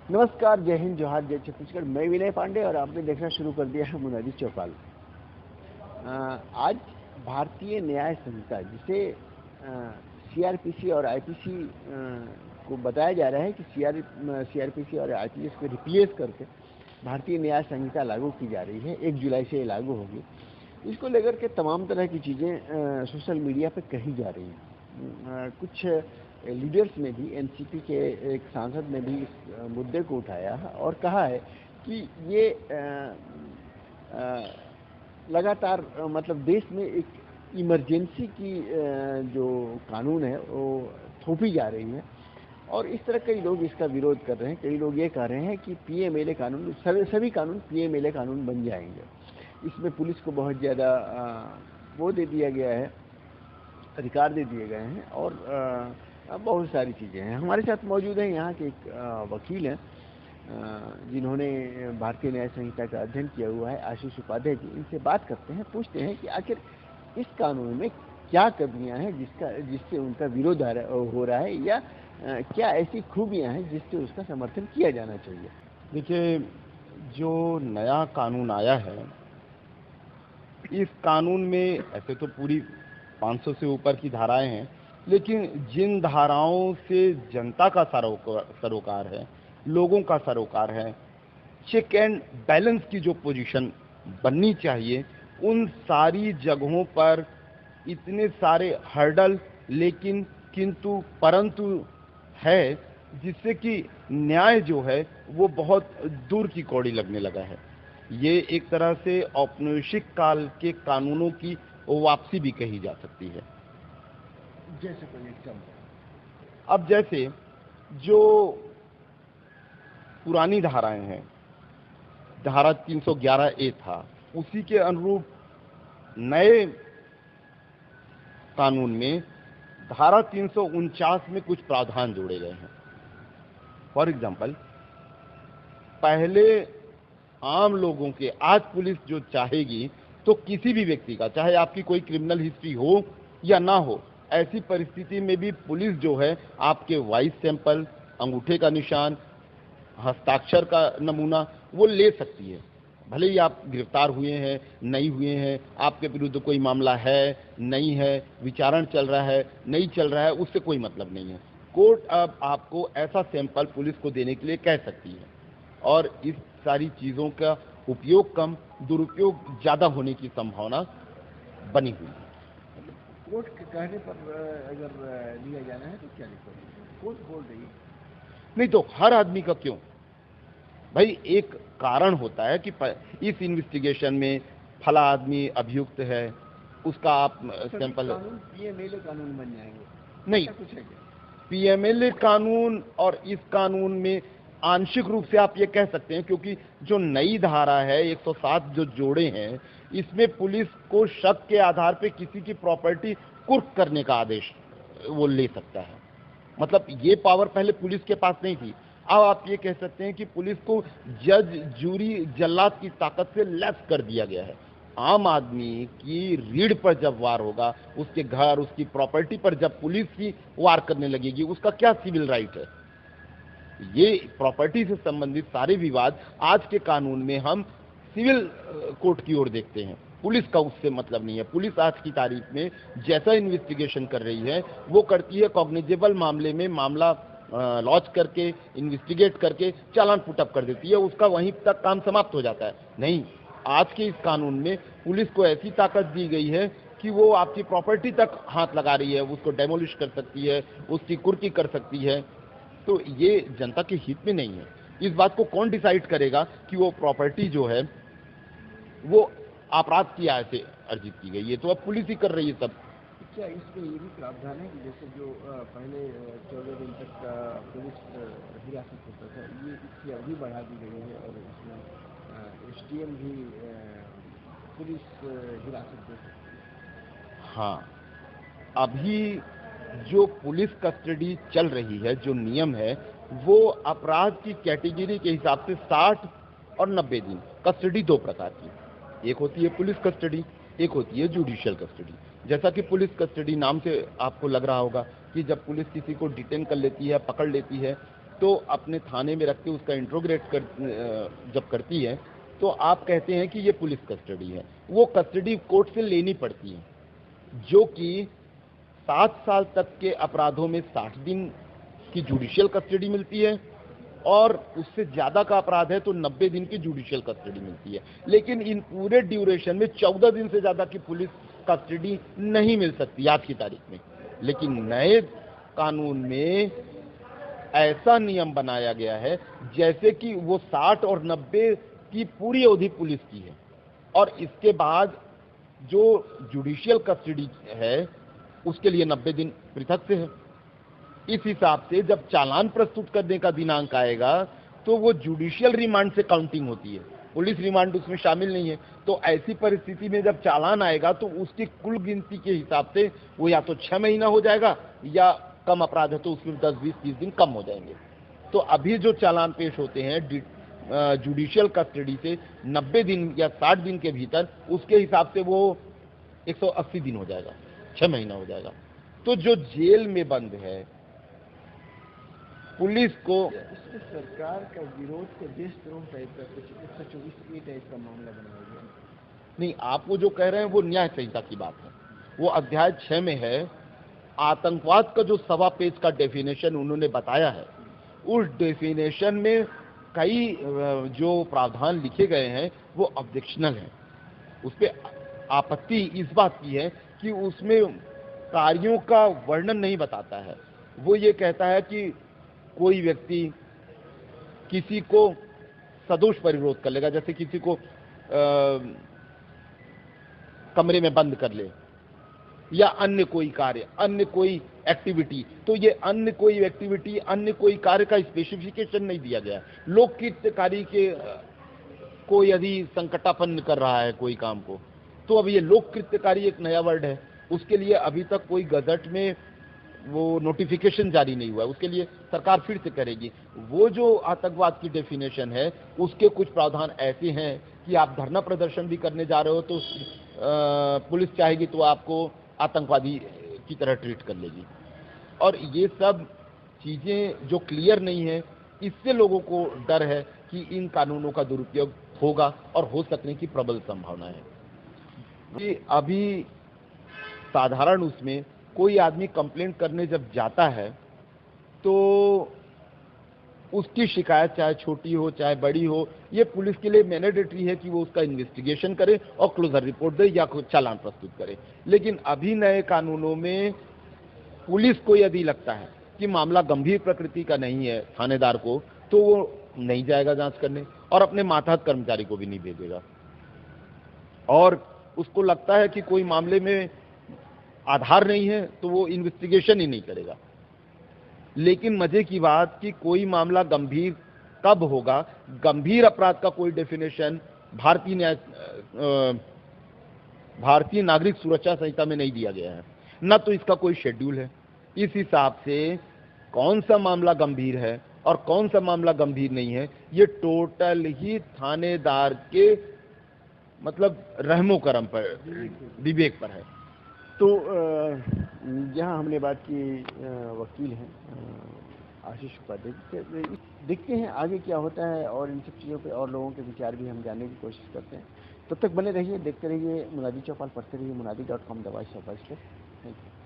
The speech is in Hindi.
नमस्कार, जय हिंद, जोहार, जय छत्तीसगढ़। मैं विनय पांडे और आपने देखना शुरू कर दिया है मुनादी चौपाल। आज भारतीय न्याय संहिता, जिसे सीआरपीसी और आईपीसी को बताया जा रहा है कि सीआरपीसी और आईपीएस को रिप्लेस करके भारतीय न्याय संहिता लागू की जा रही है। 1 जुलाई से ये लागू होगी। इसको लेकर के तमाम तरह की चीज़ें सोशल मीडिया पे कही जा रही हैं। कुछ लीडर्स ने भी, एनसीपी के एक सांसद ने भी इस मुद्दे को उठाया है और कहा है कि ये लगातार मतलब देश में एक इमरजेंसी की जो कानून है वो थोपी जा रही है। और इस तरह कई लोग इसका विरोध कर रहे हैं। कई लोग ये कह रहे हैं कि पीएमएलए कानून, सभी कानून पीएमएलए कानून बन जाएंगे। इसमें पुलिस को बहुत ज़्यादा वो दे दिया गया है, अधिकार दे दिए गए हैं और बहुत सारी चीज़ें हैं। हमारे साथ मौजूद हैं यहाँ के एक वकील हैं जिन्होंने भारतीय न्याय संहिता का अध्ययन किया हुआ है, आशीष उपाध्याय जी। इनसे बात करते हैं, पूछते हैं कि आखिर इस कानून में क्या कमियां हैं जिससे उनका विरोध हो रहा है, या क्या ऐसी खूबियां हैं जिससे उसका समर्थन किया जाना चाहिए। देखिए, जो नया कानून आया है, इस कानून में ऐसे तो पूरी 500 से ऊपर की धाराएं हैं, लेकिन जिन धाराओं से जनता का सरोकार है, लोगों का सरोकार है, चेक एंड बैलेंस की जो पोजीशन बननी चाहिए, उन सारी जगहों पर इतने सारे हर्डल लेकिन किंतु परंतु है, जिससे कि न्याय जो है वो बहुत दूर की कौड़ी लगने लगा है। ये एक तरह से औपनिवेशिक काल के कानूनों की वापसी भी कही जा सकती है। जैसे कोई एग्जाम्पल? अब जैसे जो पुरानी धाराएं हैं, धारा 311A था, उसी के अनुरूप नए कानून में धारा 349 में कुछ प्रावधान जोड़े गए हैं। फॉर एग्जाम्पल, पहले आम लोगों के, आज पुलिस जो चाहेगी तो किसी भी व्यक्ति का, चाहे आपकी कोई क्रिमिनल हिस्ट्री हो या ना हो, ऐसी परिस्थिति में भी पुलिस जो है आपके वॉइस सैंपल, अंगूठे का निशान, हस्ताक्षर का नमूना वो ले सकती है। भले ही आप गिरफ्तार हुए हैं, नहीं हुए हैं, आपके विरुद्ध कोई मामला है, नहीं है, विचारण चल रहा है, नहीं चल रहा है, उससे कोई मतलब नहीं है। कोर्ट अब आपको ऐसा सैंपल पुलिस को देने के लिए कह सकती है और इस सारी चीज़ों का उपयोग कम, दुरुपयोग ज़्यादा होने की संभावना बनी हुई है। कोर्ट के कहने पर अगर लिया जाना है तो क्या दिक्कत? कोर्ट बोल रही है। नहीं तो हर आदमी का क्यों भाई? एक कारण होता है कि इस इन्वेस्टिगेशन में फला आदमी अभियुक्त है, उसका आप सैंपल। पीएमएलए कानून बन जाएंगे? नहीं, कुछ है क्या? पीएमएलए कानून और इस कानून में आंशिक रूप से आप ये कह सकते हैं, क्योंकि जो नई धारा है 107 जो जोड़े हैं, इसमें पुलिस को शक के आधार पे किसी की प्रॉपर्टी कुर्क करने का आदेश वो ले सकता है। मतलब ये पावर पहले पुलिस के पास नहीं थी। अब आप ये कह सकते हैं कि पुलिस को जज, जूरी, जल्लाद की ताकत से लैस कर दिया गया है। आम आदमी की रीढ़ पर जब वार होगा, उसके घर, उसकी प्रॉपर्टी पर जब पुलिस ही वार करने लगेगी, उसका क्या सिविल राइट है? ये प्रॉपर्टी से संबंधित सारे विवाद आज के कानून में हम सिविल कोर्ट की ओर देखते हैं। पुलिस का उससे मतलब नहीं है। पुलिस आज की तारीख में जैसा इन्वेस्टिगेशन कर रही है, वो करती है कॉग्निजेबल मामले में मामला लॉन्च करके, इन्वेस्टिगेट करके चालान पुटअप कर देती है, उसका वहीं तक काम समाप्त हो जाता है। नहीं, आज के इस कानून में पुलिस को ऐसी ताकत दी गई है कि वो आपकी प्रॉपर्टी तक हाथ लगा रही है, उसको डेमोलिश कर सकती है, उसकी कुर्की कर सकती है। तो ये जनता के हित में नहीं है। इस बात को कौन डिसाइड करेगा कि वो प्रॉपर्टी जो है वो अपराध की आय से अर्जित की गई है? तो अब पुलिस ही कर रही है सब। क्या इसमें ये भी प्रावधान है कि जैसे जो पहले 14 दिन तक का पुलिस हिरासत होता था, ये इसकी अवधि बढ़ा दी गई है और इसमें एसडीएम भी पुलिस हिरासत दे सकती है? हाँ, अभी जो पुलिस कस्टडी चल रही है, जो नियम है, वो अपराध की कैटेगरी के हिसाब से 60 और 90 दिन कस्टडी दो प्रकार की। एक होती है पुलिस कस्टडी, एक होती है जुडिशियल कस्टडी। जैसा कि पुलिस कस्टडी नाम से आपको लग रहा होगा कि जब पुलिस किसी को डिटेन कर लेती है, पकड़ लेती है, तो अपने थाने में रख के उसका इंट्रोग्रेट जब करती है तो आप कहते हैं कि ये पुलिस कस्टडी है। वो कस्टडी कोर्ट से लेनी पड़ती है, जो कि 7 साल तक के अपराधों में 60 दिन की जुडिशियल कस्टडी मिलती है, और उससे ज्यादा का अपराध है तो 90 दिन की जुडिशियल कस्टडी मिलती है। लेकिन इन पूरे ड्यूरेशन में 14 दिन से ज्यादा की पुलिस कस्टडी नहीं मिल सकती आज की तारीख में। लेकिन नए कानून में ऐसा नियम बनाया गया है जैसे कि वो 60 और 90 की पूरी अवधि पुलिस की है, और इसके बाद जो जुडिशियल कस्टडी है उसके लिए 90 दिन पृथक से है। इस हिसाब से जब चालान प्रस्तुत करने का दिनांक आएगा तो वो जुडिशियल रिमांड से काउंटिंग होती है, पुलिस रिमांड उसमें शामिल नहीं है। तो ऐसी परिस्थिति में जब चालान आएगा तो उसकी कुल गिनती के हिसाब से वो या तो 6 महीना हो जाएगा, या कम अपराध है तो उसमें 10, 20, 30 दिन कम हो जाएंगे। तो अभी जो चालान पेश होते हैं जुडिशियल कस्टडी से 90 दिन या 60 दिन के भीतर, उसके हिसाब से वो 180 दिन हो जाएगा, 6 महीना हो जाएगा। तो जो जेल में बंद है पुलिस को, उसमें सरकार का विरोध का देशद्रोह टाइप का कुछ 124A टाइप का मामला बनाया गया नहीं, आप वो जो कह रहे हैं वो न्याय संहिता की बात है। वो अध्याय 6 में है, आतंकवाद का जो 1.25 पेज का डेफिनेशन उन्होंने बताया है, उस डेफिनेशन में कई जो प्रावधान लिखे गए हैं वो ऑब्जेक्शनल हैं। उस पर आपत्ति इस बात की है कि उसमें कार्यों का वर्णन नहीं बताता है। वो ये कहता है कि कोई व्यक्ति किसी को सदोष परिरोध कर लेगा, जैसे किसी को कमरे में बंद कर ले, या अन्य कोई कार्य, अन्य कोई एक्टिविटी। तो ये अन्य कोई एक्टिविटी, अन्य कोई कार्य का स्पेसिफिकेशन नहीं दिया गया। लोक कृत्यकारी के को यदि संकटापन्न कर रहा है कोई काम को, तो अब ये लोक कृत्यकारी एक नया वर्ड है, उसके लिए अभी तक कोई गजट में वो नोटिफिकेशन जारी नहीं हुआ है, उसके लिए सरकार फिर से करेगी। वो जो आतंकवाद की डेफिनेशन है उसके कुछ प्रावधान ऐसे हैं कि आप धरना प्रदर्शन भी करने जा रहे हो तो पुलिस चाहेगी तो आपको आतंकवादी की तरह ट्रीट कर लेगी। और ये सब चीजें जो क्लियर नहीं है, इससे लोगों को डर है कि इन कानूनों का दुरुपयोग होगा और हो सकने की प्रबल संभावना है। कि अभी साधारण उसमें कोई आदमी कंप्लेंट करने जब जाता है तो उसकी शिकायत चाहे छोटी हो चाहे बड़ी हो, ये पुलिस के लिए मैंडेटरी है कि वो उसका इन्वेस्टिगेशन करे और क्लोजर रिपोर्ट दे या कोई चालान प्रस्तुत करे। लेकिन अभी नए कानूनों में पुलिस को यदि लगता है कि मामला गंभीर प्रकृति का नहीं है थानेदार को, तो वो नहीं जाएगा जांच करने और अपने मातहत कर्मचारी को भी नहीं भेजेगा। और उसको लगता है कि कोई मामले में आधार नहीं है तो वो इन्वेस्टिगेशन ही नहीं करेगा। लेकिन मजे की बात कि कोई मामला गंभीर कब होगा, गंभीर अपराध का कोई डेफिनेशन भारतीय नागरिक सुरक्षा संहिता में नहीं दिया गया है, न तो इसका कोई शेड्यूल है। इस हिसाब से कौन सा मामला गंभीर है और कौन सा मामला गंभीर नहीं है, ये टोटल ही थानेदार के मतलब रहमो करम पर, विवेक पर है। तो यहाँ हमने बात की वकील हैं आशीष उपाध्याय। देखते हैं आगे क्या होता है और इन सब चीज़ों पे और लोगों के विचार भी हम जानने की कोशिश करते हैं। तब तक बने रहिए, देखते रहिए मुनादी चौपाल, पढ़ते रहिए munadi.com, the voice of voice पे। Thank you.